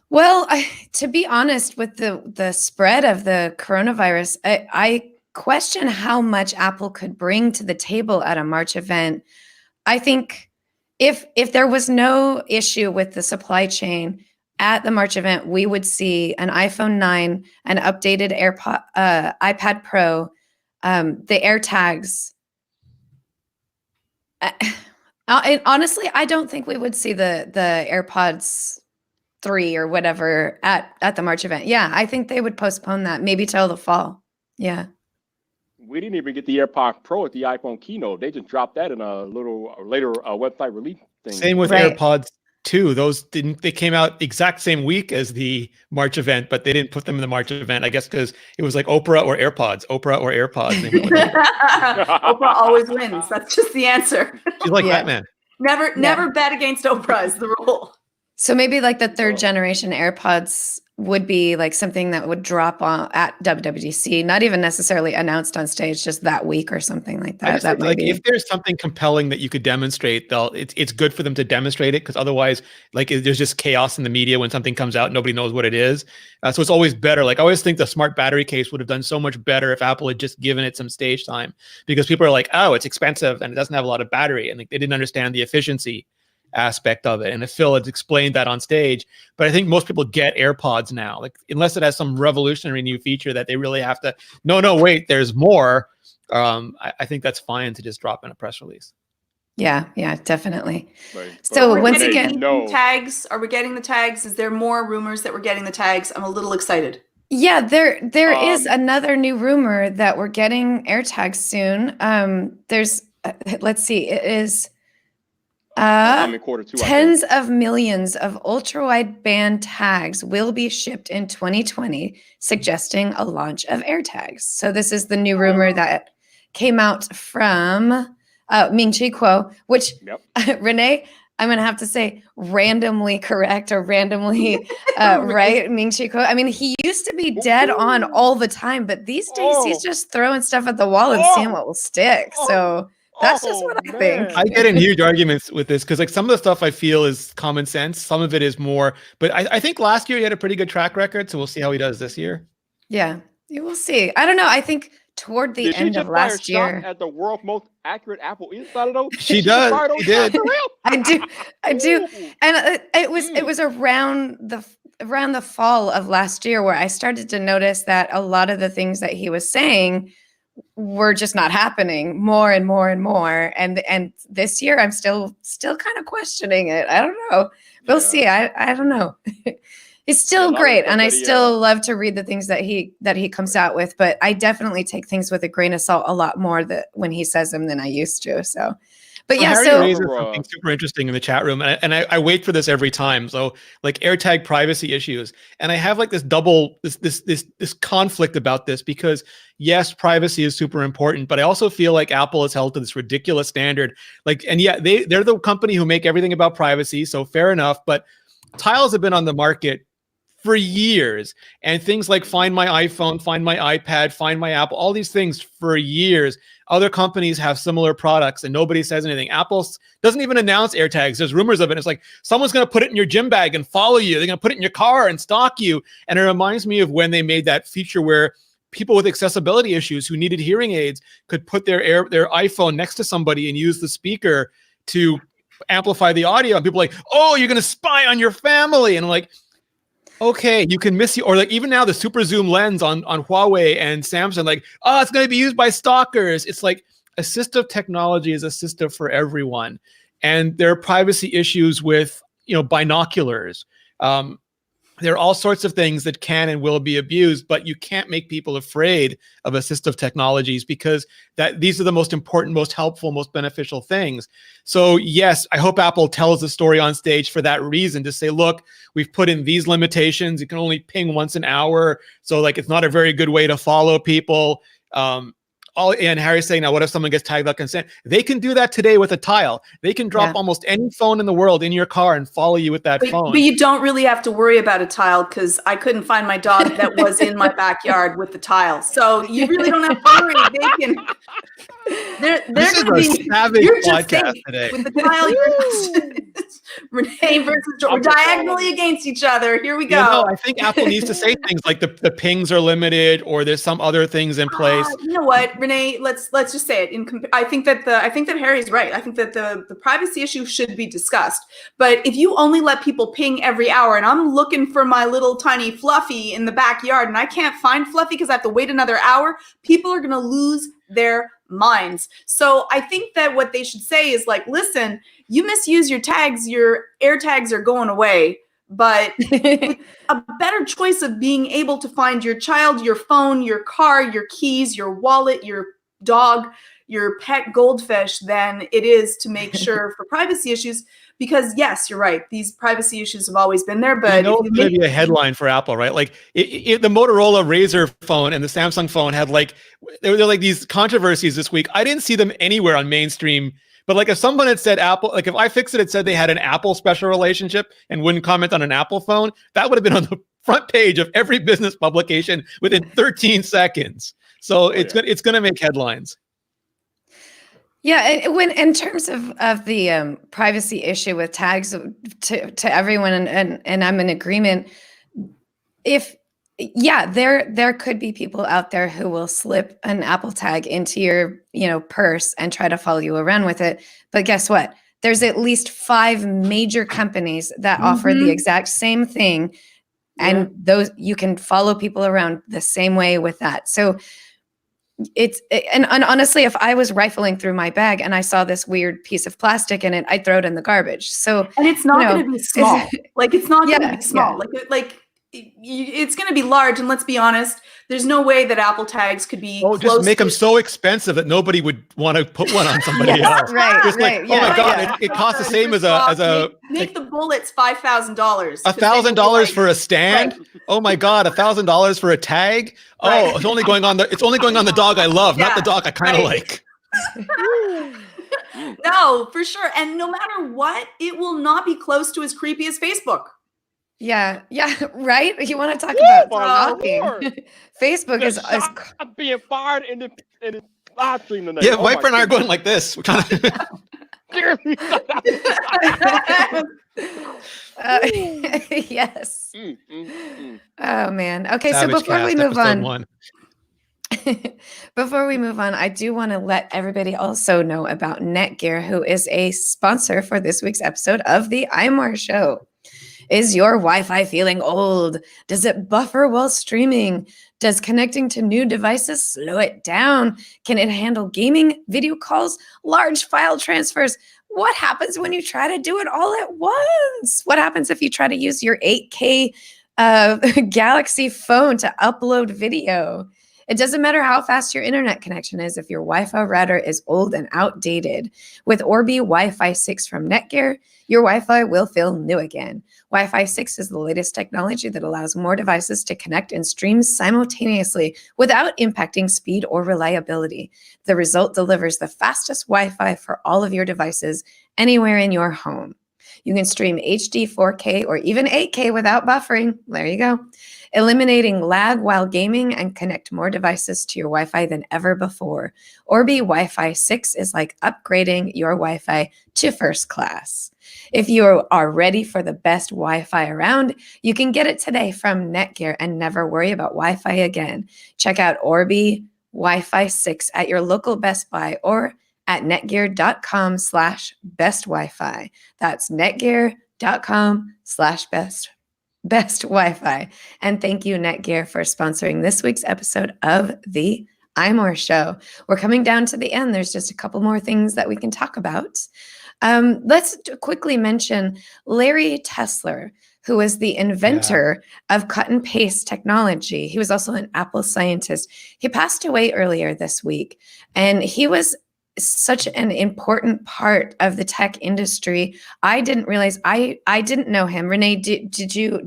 Well, to be honest, with the spread of the coronavirus, I question how much Apple could bring to the table at a March event. I think if there was no issue with the supply chain, at the March event, we would see an iPhone 9, an updated iPad Pro, the AirTags. Honestly, I don't think we would see the AirPods 3 or whatever at the March event. Yeah, I think they would postpone that maybe till the fall. Yeah. We didn't even get the AirPod Pro at the iPhone keynote. They just dropped that in a little later website release thing. Same with AirPods too. They came out exact same week as the March event, but they didn't put them in the March event. I guess because it was like Oprah or AirPods. Oprah always wins. That's just the answer. She's like Batman. Never bet against Oprah is the rule. So maybe like the third generation AirPods would be like something that would drop on at WWDC, not even necessarily announced on stage, just that week or something like that. That might be. If there's something compelling that you could demonstrate, it's good for them to demonstrate it, because otherwise, like, there's just chaos in the media when something comes out, nobody knows what it is. So it's always better. Like, I always think the smart battery case would have done so much better if Apple had just given it some stage time, because people are like, oh, it's expensive and it doesn't have a lot of battery, and like, they didn't understand the efficiency aspect of it. And if Phil had explained that on stage, but I think most people get AirPods now, like, unless it has some revolutionary new feature that they really have to, no, wait, there's more. I think that's fine to just drop in a press release. Yeah, definitely. Right. So once again, tags. Are we getting the tags? Is there more rumors that we're getting the tags? I'm a little excited. Yeah, there is another new rumor that we're getting AirTags soon. There's let's see, it is tens of millions of ultra-wideband tags will be shipped in 2020, suggesting a launch of AirTags. So this is the new rumor that came out from Ming-Chi Kuo, which Renee, I'm going to have to say randomly correct or randomly right, Ming-Chi Kuo. I mean, he used to be dead on all the time, but these days he's just throwing stuff at the wall and seeing what will stick. So that's just what I think. I get in huge arguments with this because, like, some of the stuff I feel is common sense. Some of it is more, but I think last year he had a pretty good track record. So we'll see how he does this year. Yeah, you will see. I don't know. I think toward the end of last year, at the world's most accurate Apple Insider, though, she does. She did. I do, and it was around the fall of last year where I started to notice that a lot of the things that he was saying were just not happening more and more and more. And this year I'm still kind of questioning it. I don't know. We'll see. I don't know. It's still great. And I still love to read the things that he comes out with, but I definitely take things with a grain of salt a lot more when he says them than I used to. So, but yeah, Harry raises something super interesting in the chat room, and I wait for this every time. So, like, AirTag privacy issues, and I have like this conflict about this, because yes, privacy is super important, but I also feel like Apple is held to this ridiculous standard. Like, and yeah, they're the company who make everything about privacy, so fair enough. But tiles have been on the market for years, and things like Find My iPhone, Find My iPad, Find My Apple, all these things for years. Other companies have similar products and nobody says anything. Apple doesn't even announce AirTags. There's rumors of it. It's like someone's going to put it in your gym bag and follow you. They're going to put it in your car and stalk you. And it reminds me of when they made that feature where people with accessibility issues who needed hearing aids could put their iPhone next to somebody and use the speaker to amplify the audio. And people are like, oh, you're going to spy on your family. And I'm like, okay, you can miss you. Or like, even now the super zoom lens on Huawei and Samsung, like, oh, it's going to be used by stalkers. It's like, assistive technology is assistive for everyone. And there are privacy issues with, binoculars. There are all sorts of things that can and will be abused, but you can't make people afraid of assistive technologies, because these are the most important, most helpful, most beneficial things. So yes, I hope Apple tells the story on stage for that reason, to say, look, we've put in these limitations. You can only ping once an hour. So like, it's not a very good way to follow people. And Harry's saying, now, what if someone gets tagged without consent? They can do that today with a tile. They can drop almost any phone in the world in your car and follow you with that phone. But you don't really have to worry about a tile, because I couldn't find my dog that was in my backyard with the tile. So you really don't have to worry. They can. They're this is a savage podcast today. With the tile. Renee versus George. We're diagonally against each other. Here we go. No, I think Apple needs to say things like the pings are limited, or there's some other things in place. You know what, Renee? Let's just say it. I think that Harry's right. I think that the privacy issue should be discussed. But if you only let people ping every hour, and I'm looking for my little tiny Fluffy in the backyard, and I can't find Fluffy because I have to wait another hour, people are going to lose their minds. So I think that what they should say is like, listen, you misuse your tags, your AirTags are going away, but a better choice of being able to find your child, your phone, your car, your keys, your wallet, your dog, your pet goldfish than it is to make sure for privacy issues. Because yes, you're right. These privacy issues have always been there, but it's going to be a headline for Apple, right? Like the Motorola Razr phone and the Samsung phone had there were like these controversies this week. I didn't see them anywhere on mainstream, but like if someone had said Apple, like if iFixit had said they had an Apple special relationship and wouldn't comment on an Apple phone, that would have been on the front page of every business publication within 13 seconds. So it's going to make headlines. Yeah, when in terms of the privacy issue with tags to everyone, and I'm in agreement. There could be people out there who will slip an Apple tag into your purse and try to follow you around with it. But guess what? There's at least 5 major companies that offer the exact same thing, and those you can follow people around the same way with that. So. And honestly, if I was rifling through my bag and I saw this weird piece of plastic in it, I'd throw it in the garbage. So, and it's not going to be small. It's not going to be small. It's going to be large. And let's be honest, there's no way that Apple tags could be. Oh, just make them so expensive that nobody would want to put one on somebody else. Right. Just oh my God, it costs the same as a. Make the bullets $5,000. $1,000 for a stand. Right. Oh my God, $1,000 for a tag. Right. Oh, it's only going on the dog I love, not the dog I kind of like. No, for sure. And no matter what, it will not be close to as creepy as Facebook. Yeah, right. You want to talk about stalking? Facebook is being fired in the live stream tonight. Yeah, Vyyper and I are going like this. We're kind of. Yes. Oh man. Okay, Savage so before Cast, we move on, 1. before we move on, I do want to let everybody also know about Netgear, who is a sponsor for this week's episode of the iMore Show. Is your Wi-Fi feeling old? Does it buffer while streaming? Does connecting to new devices slow it down? Can it handle gaming, video calls, large file transfers? What happens when you try to do it all at once? What happens if you try to use your 8K Galaxy phone to upload video? It doesn't matter how fast your internet connection is if your Wi-Fi router is old and outdated. With Orbi Wi-Fi 6 from Netgear, your Wi-Fi will feel new again. Wi-Fi 6 is the latest technology that allows more devices to connect and stream simultaneously without impacting speed or reliability. The result delivers the fastest Wi-Fi for all of your devices anywhere in your home. You can stream HD, 4K, or even 8K without buffering. There you go. Eliminating lag while gaming and connect more devices to your Wi-Fi than ever before. Orbi Wi-Fi 6 is like upgrading your Wi-Fi to first class. If you are ready for the best Wi-Fi around, you can get it today from Netgear and never worry about Wi-Fi again. Check out Orbi Wi-Fi 6 at your local Best Buy or at netgear.com/best Wi-Fi. That's netgear.com/best Wi-Fi. And thank you, Netgear, for sponsoring this week's episode of the iMore Show. We're coming down to the end. There's just a couple more things that we can talk about. Let's quickly mention Larry Tesler, who was the inventor of cut and paste technology. He was also an Apple scientist. He passed away earlier this week, and he was such an important part of the tech industry. I didn't realize I didn't know him. Renee, do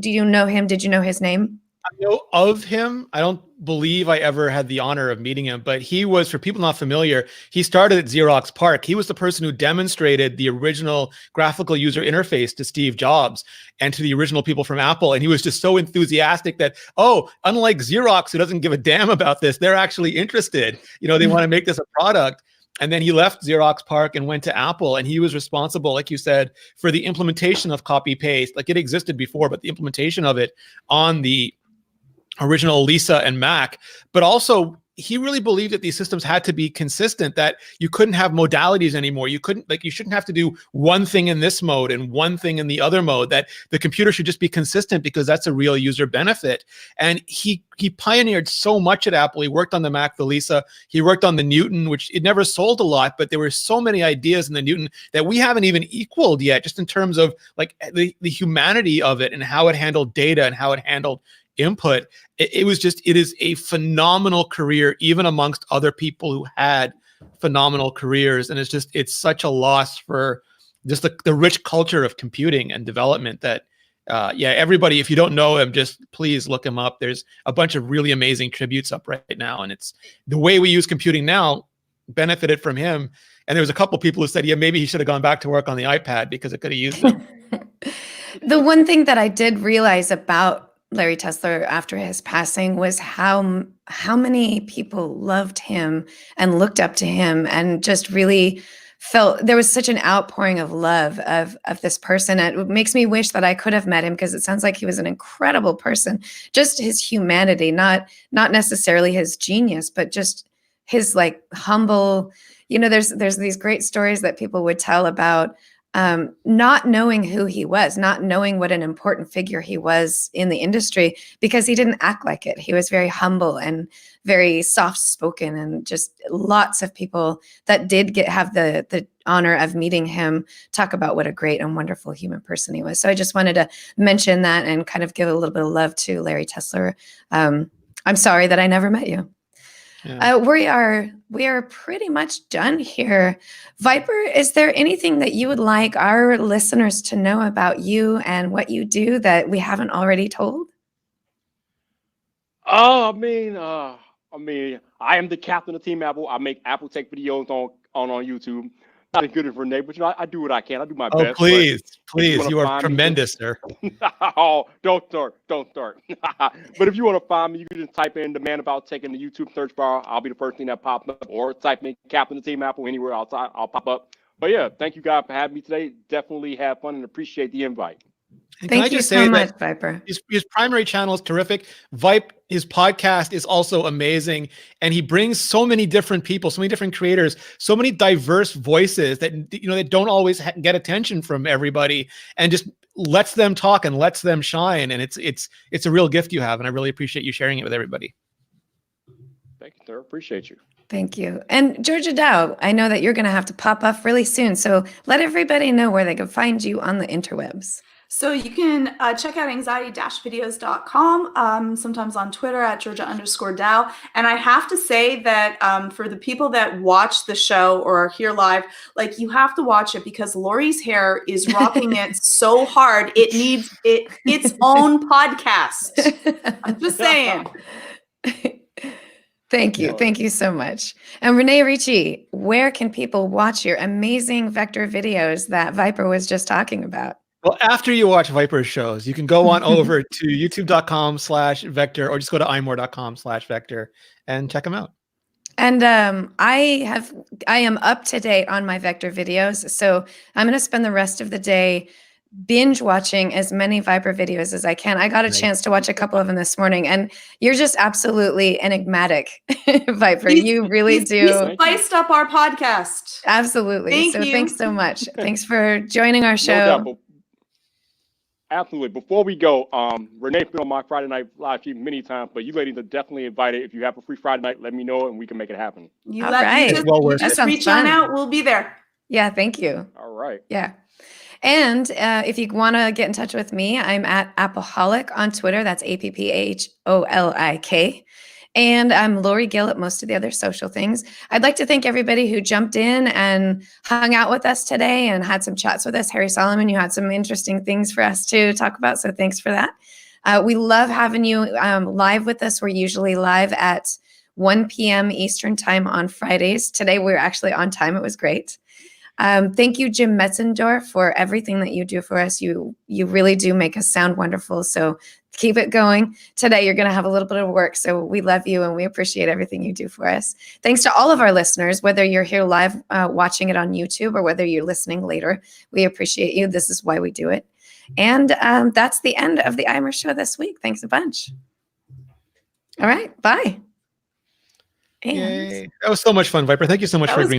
you know him? Did you know his name? I know of him. I don't believe I ever had the honor of meeting him, but he was, for people not familiar, he started at Xerox PARC. He was the person who demonstrated the original graphical user interface to Steve Jobs and to the original people from Apple. And he was just so enthusiastic that, unlike Xerox, who doesn't give a damn about this, they're actually interested. They want to make this a product. And then he left Xerox PARC and went to Apple, and he was responsible, like you said, for the implementation of copy paste. Like it existed before, but the implementation of it on the original Lisa and Mac. But also, he really believed that these systems had to be consistent, that you couldn't have modalities anymore. You shouldn't have to do one thing in this mode and one thing in the other mode, that the computer should just be consistent because that's a real user benefit. And he pioneered so much at Apple. He worked on the Mac, the Lisa, he worked on the Newton, which it never sold a lot, but there were so many ideas in the Newton that we haven't even equaled yet, just in terms of like the humanity of it and how it handled data and how it handled input. It is a phenomenal career, even amongst other people who had phenomenal careers. And it's such a loss for just the rich culture of computing and development that, everybody, if you don't know him, just please look him up. There's a bunch of really amazing tributes up right now. And it's the way we use computing now benefited from him. And there was a couple people who said, yeah, maybe he should have gone back to work on the iPad because it could have used them. The one thing that I did realize about Larry Tesler after his passing was how many people loved him and looked up to him and just really felt there was such an outpouring of love of this person. It makes me wish that I could have met him, because it sounds like he was an incredible person. Just his humanity, not necessarily his genius, but just his like humble, there's these great stories that people would tell about not knowing who he was, not knowing what an important figure he was in the industry, because he didn't act like it. He was very humble and very soft-spoken, and just lots of people that did have the honor of meeting him talk about what a great and wonderful human person he was. So I just wanted to mention that and kind of give a little bit of love to Larry Tesler. I'm sorry that I never met you. Yeah. We are pretty much done here. Vyyper, is there anything that you would like our listeners to know about you and what you do that we haven't already told? I am the captain of Team Apple. I make Apple Tech videos on YouTube. Not as good as Renee, but I do what I can. I do my best. Please, you are tremendous, sir. Oh, don't start. But if you want to find me, you can just type in "the man about tech" in the YouTube search bar. I'll be the first thing that pops up, or type in "Captain of Team Apple" anywhere. I'll pop up. But yeah, thank you guys for having me today. Definitely have fun and appreciate the invite. Thank you so much, Vyyper. His primary channel is terrific. His podcast is also amazing. And he brings so many different people, so many different creators, so many diverse voices that, that don't always get attention from everybody, and just lets them talk and lets them shine. And it's a real gift you have. And I really appreciate you sharing it with everybody. Thank you, sir. Appreciate you. Thank you. And Georgia Dow, I know that you're going to have to pop up really soon. So let everybody know where they can find you on the interwebs. So you can check out anxiety-videos.com, sometimes on Twitter at Georgia_Dow. And I have to say that for the people that watch the show or are here live, like, you have to watch it, because Lori's hair is rocking it so hard. It needs its own podcast. I'm just saying. Thank you. Thank you so much. And Renee Ricci, where can people watch your amazing vector videos that Vyyper was just talking about? Well, after you watch Vyyper's shows, you can go on over to youtube.com/vector, or just go to imore.com/vector and check them out. And I am up to date on my vector videos. So I'm going to spend the rest of the day binge watching as many Vyyper videos as I can. I got a chance to watch a couple of them this morning, and you're just absolutely enigmatic, Vyyper. You really do. You spiced up our podcast. Absolutely. Thanks so much. Thanks for joining our show. No, absolutely. Before we go, Renee's been on my Friday night live stream many times, but you ladies are definitely invited. If you have a free Friday night, let me know and we can make it happen. All right. Just reach on out. We'll be there. Yeah, thank you. All right. Yeah. And if you want to get in touch with me, I'm at Appaholic on Twitter. That's APPHOLIK. And I'm Lori Gill at most of the other social things. I'd like to thank everybody who jumped in and hung out with us today and had some chats with us. Harry Solomon, you had some interesting things for us to talk about, so thanks for that. We love having you live with us. We're usually live at 1 p.m. Eastern time on Fridays. Today we're actually on time. It was great. Thank you, Jim Metzendorf, for everything that you do for us. You really do make us sound wonderful. So keep it going. Today, you're going to have a little bit of work. So we love you and we appreciate everything you do for us. Thanks to all of our listeners, whether you're here live watching it on YouTube or whether you're listening later. We appreciate you. This is why we do it. And that's the end of the iMore show this week. Thanks a bunch. All right. Bye. And Yay. That was so much fun, Vyyper. Thank you so much That for was agreeing to